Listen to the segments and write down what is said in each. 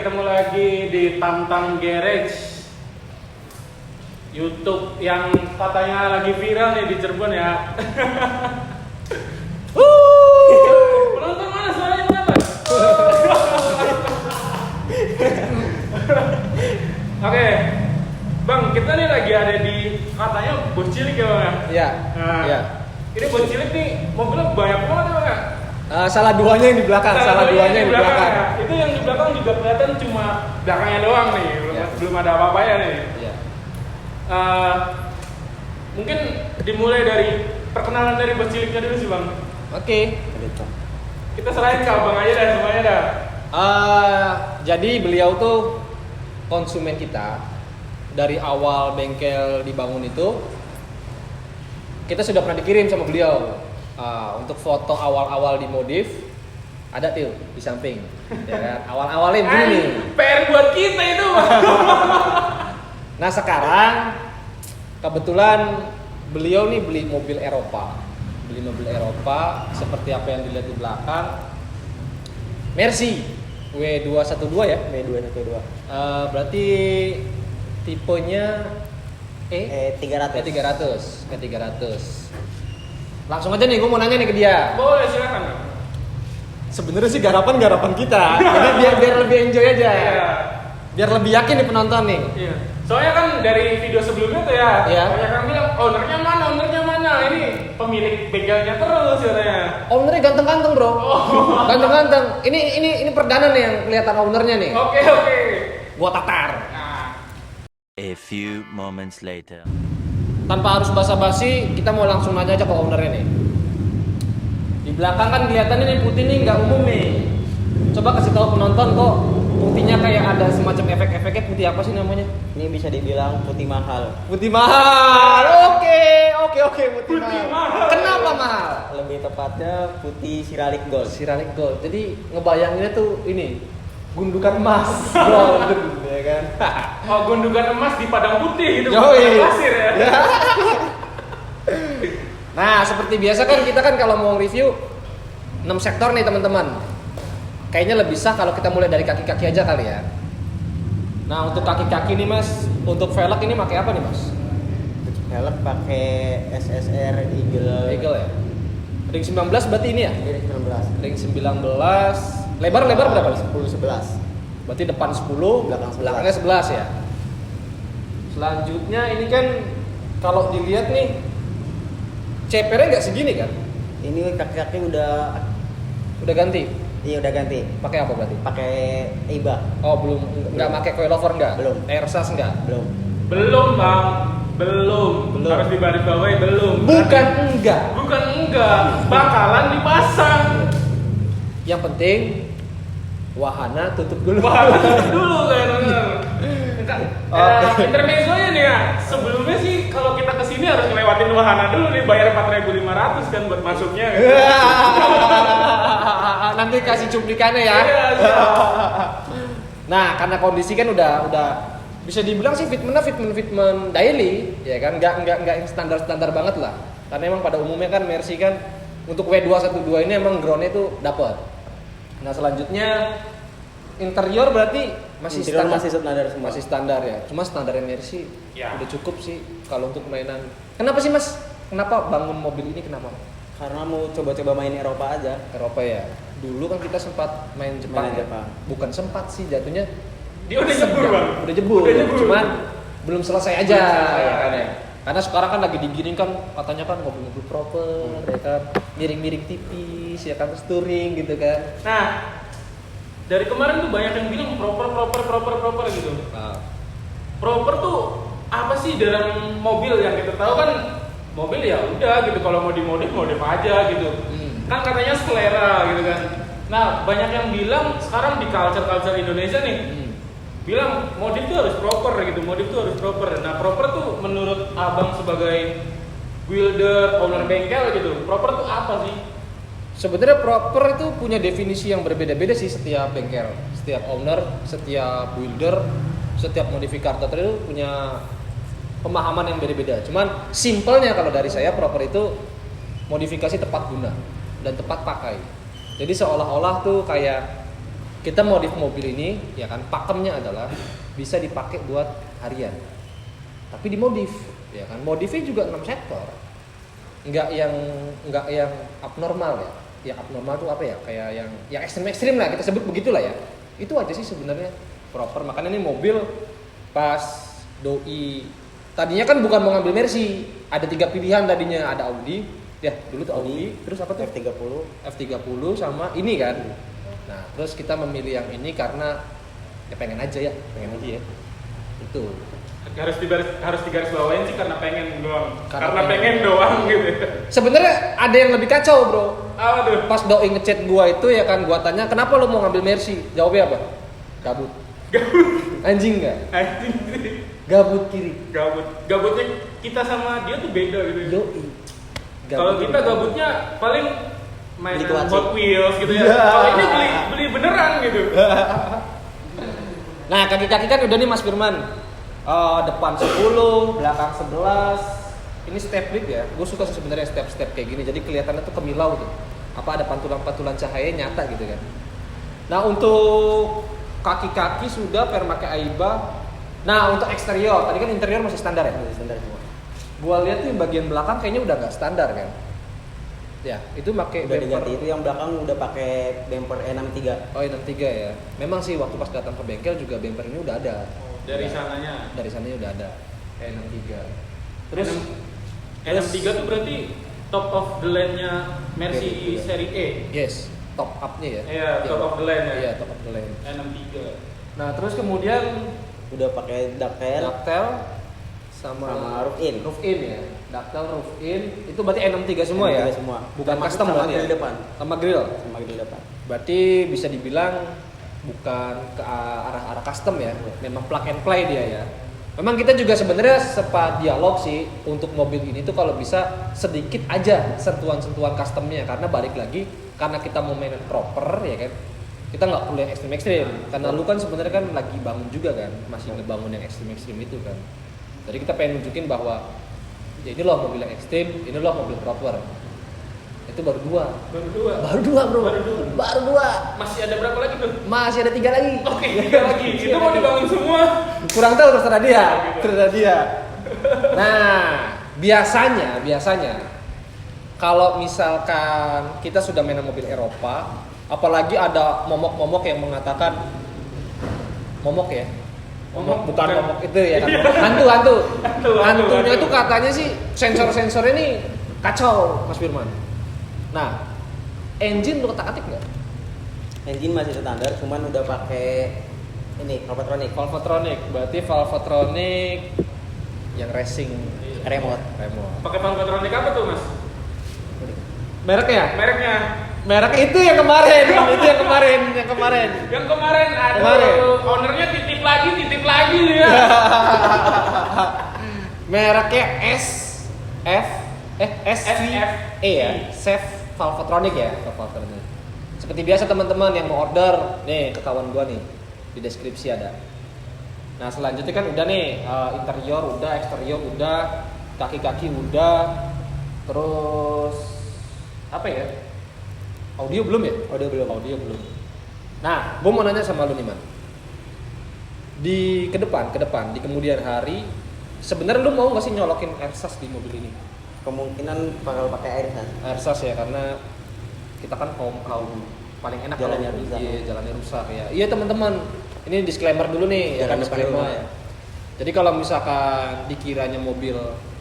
ketemu lagi di Tamtam Garage YouTube yang katanya lagi viral nih di Cirebon ya. Penonton mana suaranya kenapa? Oke, Bang, kita nih lagi ada di katanya bos cilik ya Bang? Iya. Nah, Iya. ini bos cilik nih mobilnya banyak banget ya Bang? Salah duanya yang di belakang. Ya. Itu yang di belakang juga kelihatan cuma belakangnya doang nih, belum ada apa-apanya nih. Iya. Mungkin dimulai dari perkenalan dari bos ciliknya dulu sih Bang. Oke. Kita serahin ke abang aja dah semuanya dah. Jadi beliau tuh konsumen kita dari awal bengkel dibangun itu. Kita sudah pernah dikirim sama beliau untuk foto awal-awal dimodif. Ada tuh di samping, ya kan? Awal-awalnya begini nih. PR buat kita itu. Nah sekarang kebetulan beliau nih beli mobil Eropa seperti apa yang dilihat di belakang. Mercy W212 ya? W212. Berarti tipenya E300. E300. Langsung aja nih, gue mau nanya nih ke dia. Boleh silakan. Sebenarnya sih garapan kita. Jadi biar lebih enjoy aja. Iya. Biar lebih yakin nih penonton nih. Iya. Soalnya kan dari video sebelumnya tuh ya, Iya. banyak yang bilang ownernya mana, ini pemilik bengkelnya terus katanya. Ownernya ganteng-ganteng bro. Ganteng-ganteng. Ini perdana nih yang kelihatan ownernya nih. Oke. Gua tatar. Nah, A few moments later. Tanpa harus basa-basi, kita mau langsung nanya aja ke ownernya nih. Di belakang kan kelihatannya nih putih nih nggak umum nih. Coba kasih tahu penonton kok putihnya kayak ada semacam efek-efeknya. Putih apa sih namanya? Ini bisa dibilang putih mahal. Putih mahal. Oke, putih mahal. mahal. Kenapa mahal? Lebih tepatnya putih Siralik Gold. Siralik Gold. Jadi ngebayanginnya tuh ini gundukan emas golden ya kan. gundukan emas di padang putih gitu. Yoi. Pasir ya. Nah, seperti biasa kan kita kan kalau mau review 6 sektor nih teman-teman. Kayaknya lebih sah kalau kita mulai dari kaki-kaki aja kali ya. Nah, untuk kaki-kaki nih Mas, untuk velg ini pakai apa nih Mas? Velg pakai SSR Eagle ya. Ring 19 berarti ini ya? Ini 19. Ring 19. Lebar berapa? 10-11. Berarti depan 10, belakangnya 11 ya. Selanjutnya ini kan kalau dilihat nih CPR-nya nggak segini kan? Ini kaki-kaki udah ganti. Iya udah ganti. Pakai apa berarti? Pakai IBA. Oh, belum nggak pakai coilover nggak? Belum. Airsas nggak? Belum. Bang. Belum. Harus dibaris-bawahi belum. Bukan enggak. Bakalan dipasang. Yang penting wahana tutup dulu. Dulu kayak denger. Intermezzonya nih ya. Sebelumnya sih kalau kita kesini harus ngelewatin wahana dulu nih, bayar 4.500 kan buat masuknya. Gitu. Nanti kasih cuplikannya ya. Iya. Nah, karena kondisi kan udah bisa dibilang sih fitment daily, ya kan? Enggak yang standar banget lah. Karena emang pada umumnya kan Mercy kan untuk W212 ini emang groundnya tuh dapat. Nah, selanjutnya interior berarti masih standar semua. Masih standar ya. Cuma standarnya Mercy Ya. udah cukup sih kalau untuk mainan. Kenapa sih Mas? Kenapa bangun mobil ini kenapa? Karena mau coba-coba main Eropa aja. Eropa ya. Dulu kan kita sempat main Jepang. Main Ya? Jepang. Bukan sempat sih jatuhnya. Dia udah jebur, Bang. Udah jebur. Cuman belum selesai aja ya kan ya. Karena sekarang kan lagi diginin kan katanya kan mobil-mobil proper ya kan. Miring-miring tipis ya kan, terus touring gitu kan. Nah, dari kemarin tuh banyak yang bilang proper gitu. Nah, Proper tuh apa sih dalam mobil? Yang kita tahu kan mobil ya udah gitu, kalau mau dimodif aja gitu. Kan katanya selera gitu kan. Nah, banyak yang bilang sekarang di culture Indonesia nih bilang modif tuh harus proper gitu, Nah, proper tuh menurut abang sebagai builder, owner bengkel gitu, proper tuh apa sih? sebenarnya proper itu punya definisi yang berbeda-beda sih setiap bengkel, setiap owner, setiap builder, setiap modifikator itu punya pemahaman yang beda-beda. Cuman simpelnya kalau dari saya proper itu modifikasi tepat guna dan tepat pakai. Jadi seolah-olah tuh kayak kita modif mobil ini, ya kan, pakemnya adalah bisa dipakai buat harian. Tapi dimodif, ya kan. Modifnya juga 6 sektor. Enggak yang abnormal ya. Ya abnormal tuh apa ya? Kayak yang ekstrim lah, kita sebut begitulah ya. Itu aja sih sebenarnya proper. Makanya ini mobil pas doi tadinya kan bukan mau ngambil Mercy, ada 3 pilihan tadinya, ada Audi, ya dulu tuh Audi, terus apa tuh? F30 sama ini kan. Nah, terus kita memilih yang ini karena ya pengen aja ya. Itu. Harus digaris bawain sih karena pengen doang. Karena pengen doang gitu. Sebenarnya ada yang lebih kacau, Bro. Apa tuh? Pas doi ngechat gua itu ya kan, gua tanya, "Kenapa lo mau ngambil Mercy?" Jawabnya apa? Gabut. Anjing enggak? Anjing. Gabut kiri. Gabutnya kita sama dia tuh beda gitu. Yoi. Kalau kita gabutnya paling main Beli kuaci. Hot Wheels gitu ya. Ya. Kalau ini beli beneran gitu. Nah, kaki-kaki kan udah nih Mas Firman. Depan 10, belakang 11. Ini step grip ya. Gue suka sih sebenarnya step-step kayak gini. Jadi kelihatannya tuh kemilau tuh. Apa ada pantulan-pantulan cahaya nyata gitu kan. Nah, untuk kaki-kaki sudah pakai Aiba. Nah, untuk eksterior, tadi kan interior masih standar ya? Standar semua. Gua lihat tuh bagian belakang kayaknya udah nggak standar kan. Ya, itu pakai Udah bumper. diganti, itu yang belakang udah pakai bumper E63. Oh, E63 ya. Memang sih waktu pas datang ke bengkel juga bumper ini udah ada. Dari sananya. Dari sananya udah ada E63. Terus N63 tuh berarti top of the line-nya Mercy seri E. yes, top up-nya ya. Iya, top of the line ya. Iya, top of the line. N63. Nah, terus kemudian Udah pakai ductile ductile sama roof in. Roof in ya. Ductile roof in itu berarti N63 semua ya. N63 semua. Bukan Sama- custom sama berarti ya. grill depan. Sama grill. Sama grill depan. Berarti bisa dibilang bukan ke arah custom ya. Memang plug and play dia ya. Memang kita juga sebenarnya sempat dialog sih untuk mobil ini tuh kalau bisa sedikit aja sentuhan-sentuhan customnya, karena balik lagi karena kita mau mainin proper ya kan. Kita nggak perlu yang ekstrim-ekstrim karena lu kan sebenarnya kan lagi bangun juga kan, masih ngebangun yang ekstrim-ekstrim itu kan. Jadi kita pengen nunjukin bahwa ya ini loh mobil yang ekstrim, ini loh mobil proper. Itu baru 2. Baru dua. Bro. Baru dua. Baru 2. Masih ada berapa lagi tuh? Masih ada 3 lagi. Oke, 3 lagi. Itu mau dibangun semua. Kurang tahu, terserah dia. gitu. Terserah dia. Nah, biasanya kalau misalkan kita sudah main mobil Eropa, apalagi ada momok-momok yang mengatakan momok ya. Momok bukan momok itu ya kan. Hantu. Hantunya itu katanya sih sensor-sensornya ini kacau, Mas Firman. Nah, engine lu ketak-atik nggak? Engine masih standar, cuman udah pakai ini Valvetronic. Valvetronic, berarti Valvetronic yang racing Remote. Pakai Valvetronic apa tuh, Mas? Mereknya? Mereknya. Merek itu yang kemarin, itu yang kemarin. Yang kemarin aduh, Kemarin. ownernya titip lagi ya. Mereknya SVE ya, Chef Valvetronic ya, Valvetronic. Seperti biasa teman-teman yang mau order, nih ke kawan gua nih di deskripsi ada. Nah selanjutnya kan udah nih interior udah, eksterior udah, kaki-kaki udah, terus apa ya? Audio belum ya? Audio belum. Audio belum. Nah, gua mau nanya sama lu nih man. Di ke depan di kemudian hari, sebenarnya lu mau nggak sih nyolokin airsas di mobil ini? Kemungkinan bakal pakai airsas. Airsas ya, karena kita kan kaum paling enak Jalannya kalau rusak. iya, jalannya rusak ya. Iya teman-teman, ini disclaimer dulu nih, Jalan ya kan, depan disclaimer. rumah ya. Jadi kalau misalkan dikiranya mobil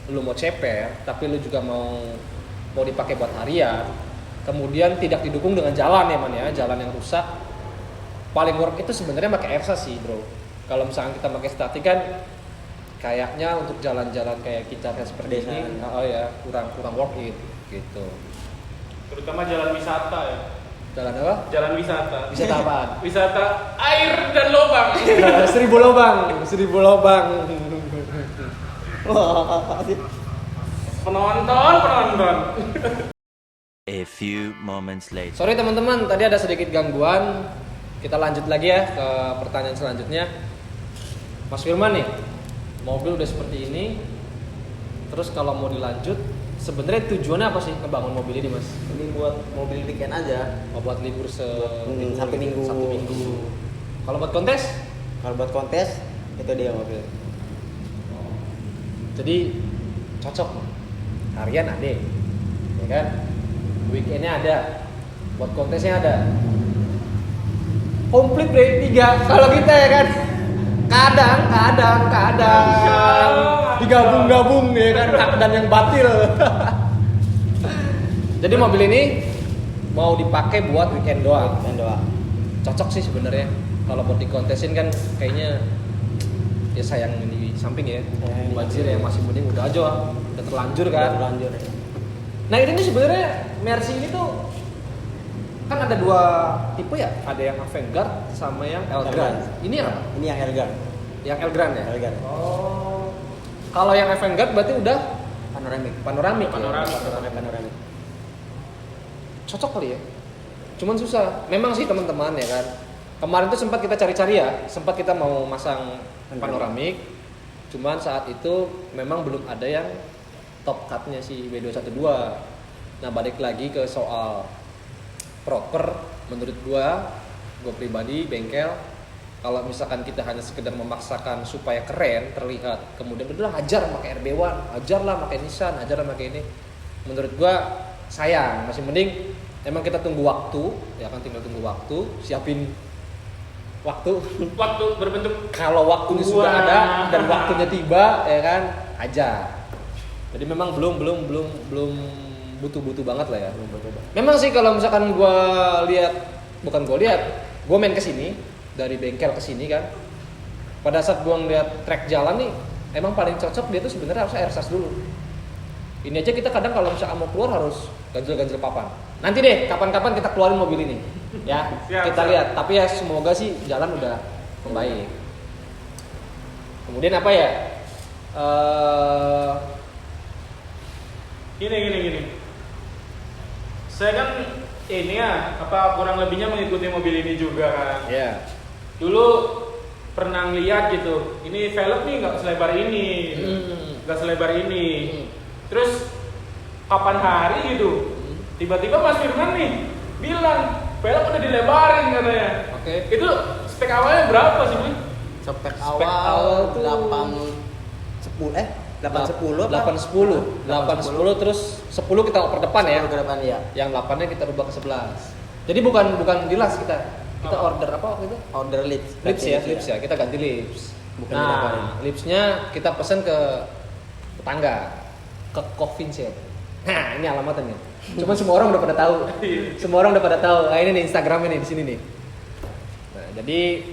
lu mau ceper, tapi lu juga mau dipakai buat harian, kemudian tidak didukung dengan jalan ya man ya, jalan yang rusak, paling work itu sebenarnya pakai airsas sih bro. Kalau misalkan kita pakai statik kan kayaknya untuk jalan-jalan kayak kita seperti Desa. ini, oh ya kurang worth it gitu. Terutama jalan wisata ya. Jalan apa? Jalan wisata. Wisata apaan? Wisata air dan lubang. 1000 lubang. Wah, Penonton. A few moments later. Sorry teman-teman, tadi ada sedikit gangguan. Kita lanjut lagi ya ke pertanyaan selanjutnya. Mas Firman nih, mobil udah seperti ini. Terus kalau mau dilanjut, sebenarnya tujuannya apa sih ngebangun mobil ini mas? Ini buat mobil weekend aja. Oh, buat libur Sabtu Minggu. Sabtu Minggu. Kalau buat kontes? Kalau buat kontes itu dia mobil. Jadi cocok. Harian ada, ya kan? Weekendnya ada, buat kontesnya ada. Komplit deh 3 kalau kita ya kan. Kadang digabung-gabung ya kan hak dan yang batil. Jadi mobil ini mau dipakai buat weekend doang. Dan doang. Cocok sih sebenarnya. Kalau buat dikontesin kan kayaknya ya sayang di samping ya. Banjir yang masih mending udah aja, udah terlanjur kan. Terlanjur. Nah ini nih sebenarnya Mercy ini tuh kan ada 2 tipe ya, ada yang Avantgarde sama yang Elgrand. Ini yang apa? Ini yang Elgrand. Yang Elgrand ya? Elgrand. Oh. Kalau yang Avantgarde berarti udah Panoramik. panoramik. Panoramik. Cocok kali ya. Cuman susah. Memang sih teman-teman ya kan. Kemarin tuh sempat kita cari-cari ya, sempat kita mau masang panoramik. Cuman saat itu memang belum ada yang top cut-nya si W212. Nah, balik lagi ke soal proper menurut gua pribadi bengkel kalau misalkan kita hanya sekedar memaksakan supaya keren terlihat kemudian udah hajar pakai RB1, hajarlah pakai Nissan, hajarlah pakai ini, menurut gua sayang. Masih mending emang kita tunggu waktu ya kan, tinggal tunggu waktu, siapin waktu berbentuk kalau waktunya sudah ada dan waktunya tiba ya kan aja. Jadi memang belum butuh banget lah ya. Memang sih kalau misalkan gue main kesini dari bengkel kesini kan, pada saat gue ngeliat track jalan nih, emang paling cocok dia tuh sebenarnya harusnya airsas dulu. Ini aja kita kadang kalau misalkan mau keluar harus ganjel papan. Nanti deh kapan-kapan kita keluarin mobil ini, ya kita lihat. Tapi ya semoga sih jalan udah membaik. Kemudian apa ya? Gini. Saya kan ini ya, kurang lebihnya mengikuti mobil ini juga kan. Iya. Dulu pernah ngeliat gitu, ini velg nih nggak selebar ini, nggak selebar ini. Terus kapan hari gitu, tiba-tiba Mas Firman nih bilang velg udah dilebarin katanya. Oke. Itu spek awalnya berapa sih, Mas? Spek awal awal tuh 810 terus 10 kita oper depan ya. Ke depan ya. Yang 8-nya kita rubah ke 11. Jadi bukan di las kita. Kita order apa waktu itu? Order lips. Lips ya. Kita ganti lips. Bukan nah, dilebarin. lipsnya kita pesen ke tetangga, ke Coffin Shop. Nah, ini alamatnya nih. Cuma semua orang udah pada tahu. Nah, ini nih Instagramnya nih di sini nih. Nah, jadi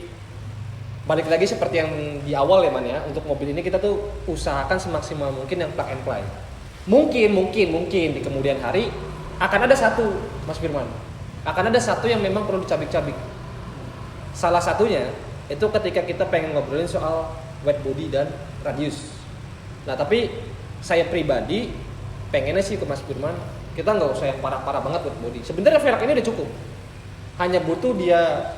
balik lagi seperti yang di awal ya Man ya, untuk mobil ini kita tuh usahakan semaksimal mungkin yang plug and play. Mungkin di kemudian hari akan ada satu, Mas Firman. Akan ada satu yang memang perlu dicabik-cabik. Salah satunya itu ketika kita pengen ngobrolin soal wet body dan radius. Nah, tapi saya pribadi pengennya sih ke Mas Firman, kita nggak usah yang parah-parah banget wet body. Sebenarnya velg ini udah cukup. Hanya butuh dia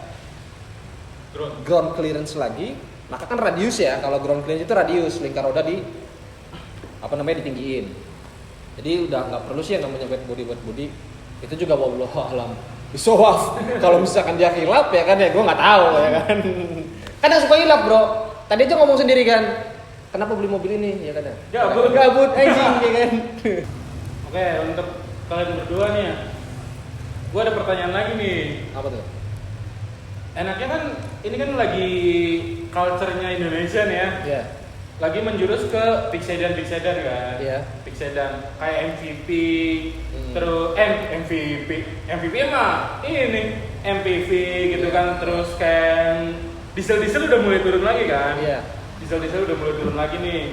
ground clearance lagi, maka kan radius ya. Kalau ground clearance itu radius lingkar roda ditinggiin. Jadi udah nggak perlu sih yang namanya wet body. Itu juga wallahu alam bisawab. Kalau misalkan dia hilap ya kan ya gue nggak tahu ya kan. Kadang suka hilap bro. Tadi aja ngomong sendiri kan. Kenapa beli mobil ini ya kan? Gabut anjing ya kan. Oke, untuk kalian berdua nih ya, gue ada pertanyaan lagi nih. Apa tuh? Enaknya kan ini kan lagi culture-nya Indonesia nih ya. Iya. Lagi menjurus ke big sedan kan. Iya. Big sedan kayak MVP, terus MVP mah ini MPV gitu kan. Terus kayak diesel udah mulai turun lagi kan. Iya. Diesel udah mulai turun lagi nih.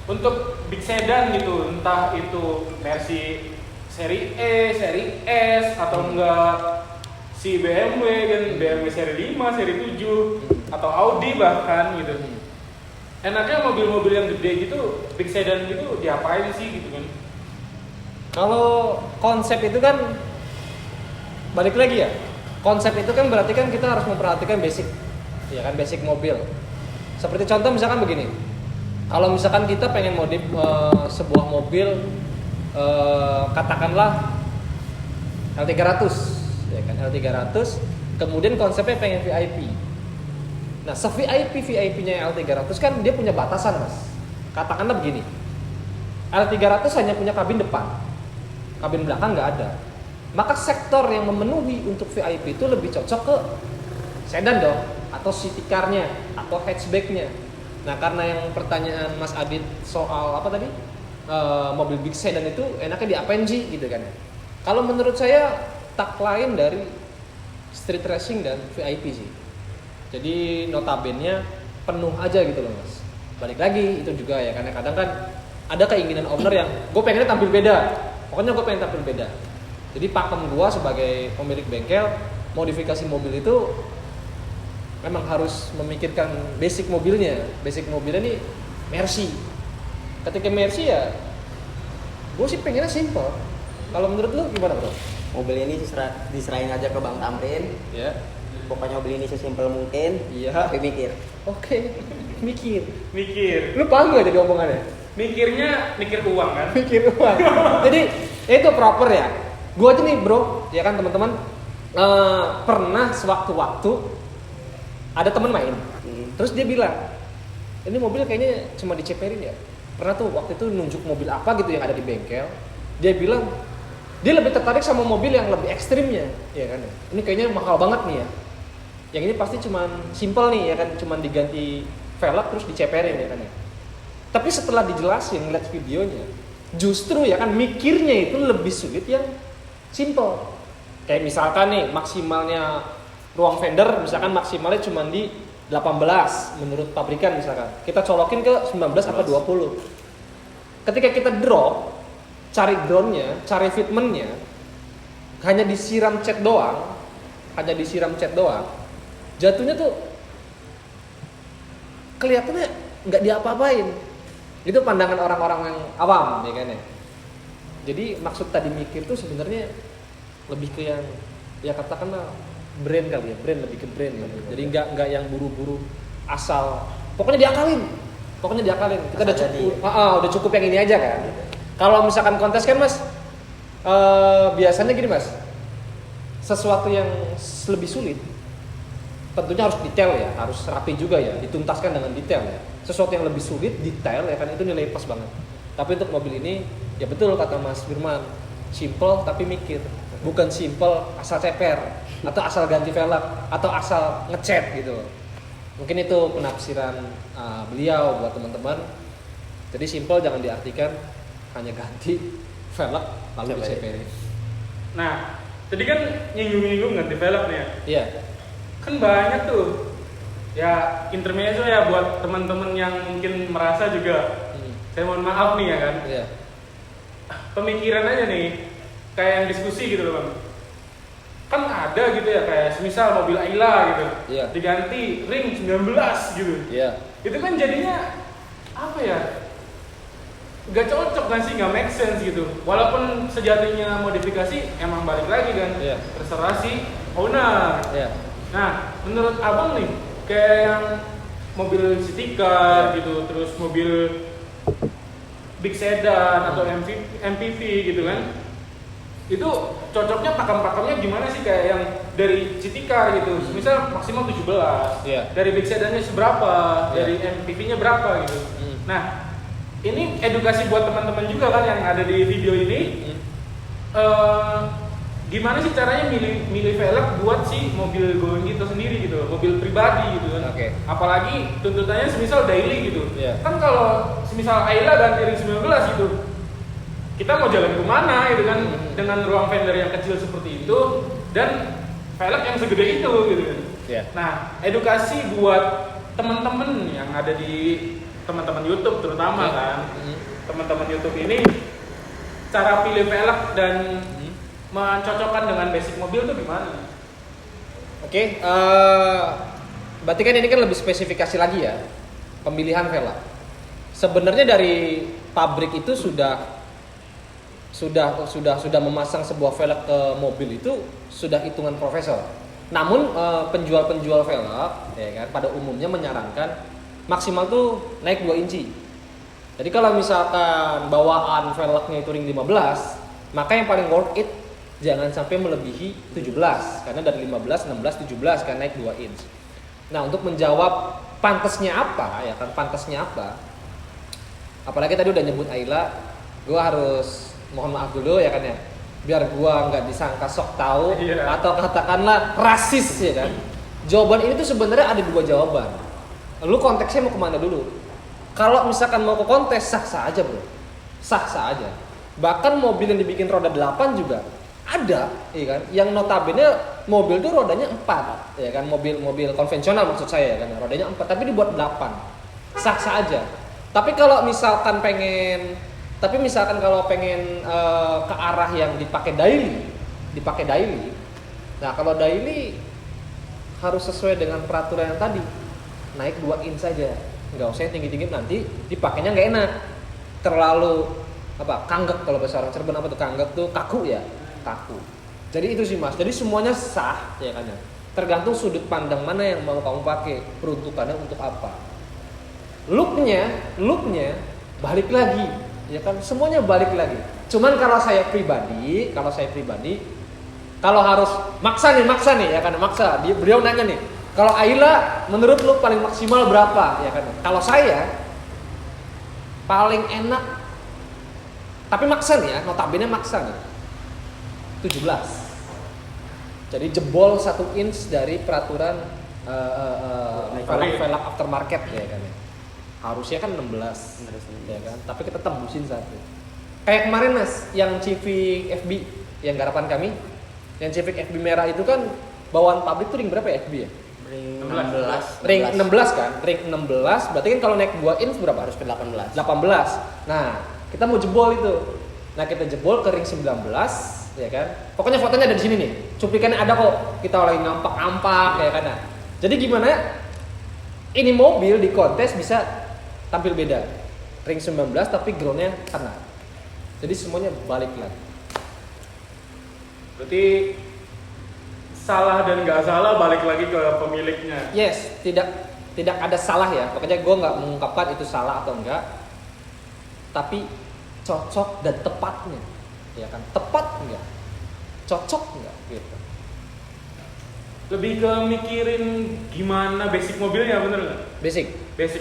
Untuk big sedan gitu, entah itu Mercy seri E, seri S atau enggak si BMW kan, BMW seri 5, seri 7 atau Audi bahkan gitu. Enaknya mobil-mobil yang gede gitu, big sedan gitu diapain sih gitu kan? Kalau konsep itu kan balik lagi ya. Konsep itu kan berarti kan kita harus memperhatikan basic. Ya kan, basic mobil. Seperti contoh misalkan begini. Kalau misalkan kita pengen modif sebuah mobil katakanlah L300 ya kan, L300 kemudian konsepnya pengen VIP. Nah, se-VIP-nya L300 kan dia punya batasan, Mas. Katakanlah begini, L300 hanya punya kabin depan, kabin belakang nggak ada. Maka sektor yang memenuhi untuk VIP itu lebih cocok ke sedan dong, atau city car-nya, atau hatchback-nya. Nah, karena yang pertanyaan Mas Adit soal apa tadi, mobil big sedan itu enaknya di apain sih gitu kan. Kalau menurut saya tak lain dari street racing dan VIP sih. Jadi notabene penuh aja gitu loh Mas. Balik lagi itu juga ya, karena kadang kan ada keinginan owner yang gue pengennya tampil beda. Pokoknya gue pengen tampil beda. Jadi pakem gue sebagai pemilik bengkel, modifikasi mobil itu memang harus memikirkan basic mobilnya. Basic mobilnya nih Mercy. Ketika Mercy ya, gue sih pengennya simple. Kalau menurut lu gimana bro? Mobil ini diserahin aja ke Bang Tamrin. Ya. Pokoknya mobil ini sesimpel mungkin. Iya. Tapi mikir. Oke. Mikir. Mikir. Lu paham gak jadi omongannya? Mikirnya mikir uang kan? Mikir uang. Jadi itu proper ya. Gue aja nih bro, ya kan teman-teman, pernah sewaktu-waktu ada teman main. Terus dia bilang, ini mobil kayaknya cuma diceperin ya. Pernah tuh waktu itu nunjuk mobil apa gitu yang ada di bengkel. Dia bilang dia lebih tertarik sama mobil yang lebih ekstrimnya, ya kan? Ini kayaknya mahal banget nih ya. Yang ini pasti cuman simple nih ya kan, cuman diganti velg terus diceperin ya kan ya. Tapi setelah dijelasin ngeliat videonya, justru ya kan mikirnya itu lebih sulit yang simple. Kayak misalkan nih maksimalnya ruang fender misalkan maksimalnya cuma di 18 menurut pabrikan misalkan. Kita colokin ke 19 atau 20. Ketika kita drop, cari groundnya, cari fitmentnya, hanya disiram cat doang, jatuhnya tuh kelihatannya nggak diapa-apain. Itu pandangan orang-orang yang awam, ya kan ya. Jadi maksud tadi mikir tuh sebenarnya lebih ke yang ya katakanlah brand kali ya, lebih ke brand. Jadi nggak yang buru-buru asal. Pokoknya diakalin. Kita udah cukup yang ini aja kan. Kalau misalkan kontes kan Mas, biasanya gini Mas, sesuatu yang lebih sulit tentunya harus detail ya, harus rapi juga ya, dituntaskan dengan detail ya. Sesuatu yang lebih sulit, detail ya kan, itu nilai plus banget. Tapi untuk mobil ini, ya betul kata Mas Firman, simple tapi mikir. Bukan simple asal ceper, atau asal ganti velg, atau asal ngecat gitu. Mungkin itu penafsiran beliau buat teman-teman. Jadi simple jangan diartikan hanya ganti velg lalu diceperin. Nah, tadi kan nyinggung ganti velg nih ya. Iya. Kan banyak tuh ya intermezzo ya buat teman-teman yang mungkin merasa juga saya mohon maaf nih ya kan. Iya. Pemikiran aja nih kayak yang diskusi gitu loh Bang. Kan ada gitu ya kayak semisal mobil Ayla gitu. Iya. Diganti ring 19 gitu. Iya. Itu kan jadinya apa ya? Gak cocok kan sih, gak make sense gitu. Walaupun sejatinya modifikasi emang balik lagi kan. Iya. Terserah si owner. Iya. Nah, menurut abang nih, kayak yang mobil city car gitu, terus mobil big sedan atau MPV gitu kan, itu cocoknya pakem-pakemnya gimana sih, kayak yang dari city car gitu, misal maksimal 17, dari big sedannya seberapa, dari MPV-nya berapa gitu. Nah, ini edukasi buat teman-teman juga kan yang ada di video ini. Gimana sih caranya milih velg buat si mobil going itu sendiri gitu, mobil pribadi gitu kan. Apalagi tuntutannya semisal daily gitu. Kan kalau semisal Ayla ganti ring 19 gitu, kita mau jalan kemana gitu kan, dengan ruang fender yang kecil seperti itu dan velg yang segede itu gitu kan. Nah, edukasi buat teman-teman yang ada di teman-teman YouTube terutama kan, teman-teman YouTube ini, cara pilih velg dan mencocokkan dengan basic mobil tuh gimana? Berarti kan ini kan lebih spesifikasi lagi ya, pemilihan velg. Sebenarnya dari pabrik itu sudah memasang sebuah velg ke mobil itu sudah hitungan profesor. Namun penjual-penjual velg ya kan pada umumnya menyarankan maksimal tuh naik 2 inci. Jadi kalau misalkan bawaan velgnya itu ring 15, maka yang paling worth it jangan sampai melebihi 17, karena dari 15, 16, 17 kan naik 2 inch. Nah, untuk menjawab pantasnya apa, ya kan pantasnya apa? Apalagi tadi udah nyebut Ayla, gue harus mohon maaf dulu ya kan ya, biar gue nggak disangka sok tahu atau katakanlah rasis ya kan. Jawaban ini tuh sebenarnya ada 2 jawaban. Lu konteksnya mau kemana dulu? Kalau misalkan mau ke kontes sah-sah aja bro, sah-sah aja. Bahkan mobil yang dibikin roda 8 juga ada, ya kan? Yang notabene mobil tuh rodanya 4, ya kan? Mobil konvensional maksud saya ya kan, rodanya 4 tapi dibuat 8, sah-sah aja. Tapi kalau misalkan pengen ke arah yang dipakai daily. Nah kalau daily harus sesuai dengan peraturan yang tadi, naik 2 inch saja. Nggak usah tinggi-tinggi, nanti dipakainya nggak enak, terlalu kanggek. Kalau bahasa orang Cirebon apa tuh kanggek tuh, kaku. Jadi itu sih mas, jadi semuanya sah ya kan ya, tergantung sudut pandang mana yang mau kamu pakai, peruntukannya untuk apa. Looknya balik lagi ya kan, semuanya balik lagi. Cuman kalau saya pribadi kalau harus maksa nih ya kan, beliau nanya nih, kalau Ayla menurut lu paling maksimal berapa ya kan? Kalau saya paling enak, tapi maksa nih ya, notabene maksa nih, 17. Jadi jebol 1 inch dari peraturan velg aftermarket ya kan ya. Harusnya kan 16 ya kan, tapi kita tembusin 1. Kayak kemarin mas, yang Civic FB yang garapan kami, yang Civic FB merah itu kan bawaan pabrik tuh ring berapa ya FB ya? Ring 16. Ring 16 kan? Ring 16 berarti kan kalau naik 2 inch berapa? Harus ke 18. Nah, kita mau jebol itu. Nah, kita jebol ke ring 19 ya kan. Pokoknya fotonya ada di sini nih. Cuplikannya ada kok. Kita lagi nampak ya kan. Nah, jadi gimana? Ini mobil di kontes bisa tampil beda. Ring 19 tapi groundnya kena. Jadi semuanya balik lagi. Berarti salah dan nggak salah balik lagi ke pemiliknya. Yes, tidak ada salah ya. Pokoknya gue nggak mengungkapkan itu salah atau enggak, tapi cocok dan tepatnya, ya kan? Tepat enggak? Cocok enggak? Gitu. Lebih ke mikirin gimana basic mobilnya, bener nggak? Basic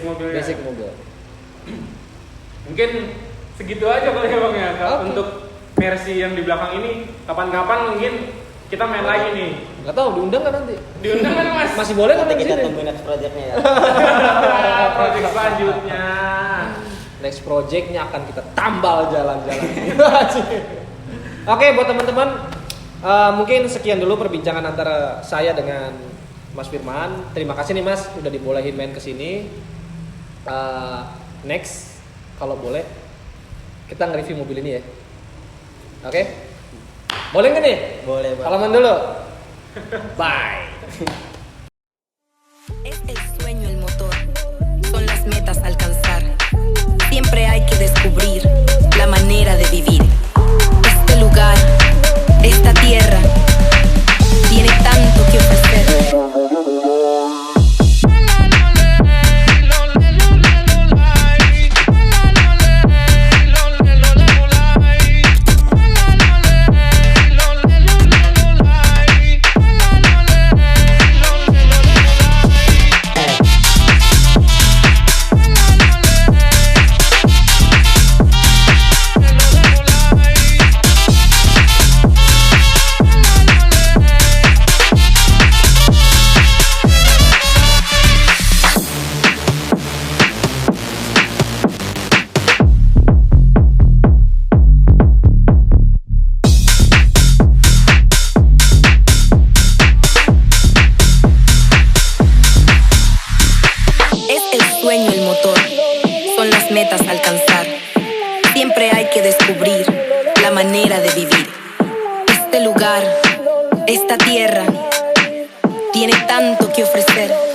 mobilnya. Basic mobil. Mungkin segitu aja kali ya bang ya. Okay. Untuk versi yang di belakang ini, kapan-kapan mungkin kita main lagi nih. Nggak tahu, diundang nggak nanti? Diundang kan mas? Masih boleh kan Nanti kita sini? tungguin next projectnya ya. Project selanjutnya. Next projectnya akan kita tambal jalan-jalan. Oke, buat teman-teman, mungkin sekian dulu perbincangan antara saya dengan Mas Firman. Terima kasih nih Mas, udah dibolehin main kesini. Next, kalau boleh, kita nge-review mobil ini ya. Oke? Boleh nggak nih? Boleh, Bang. Salaman dulu. Bye. Es el sueño el motor, son las metas a alcanzar. Siempre hay que descubrir la manera de vivir. Este lugar, esta tierra, tiene tanto que ofrecer. Sueño el motor, son las metas a alcanzar. Siempre hay que descubrir la manera de vivir. Este lugar, esta tierra, tiene tanto que ofrecer.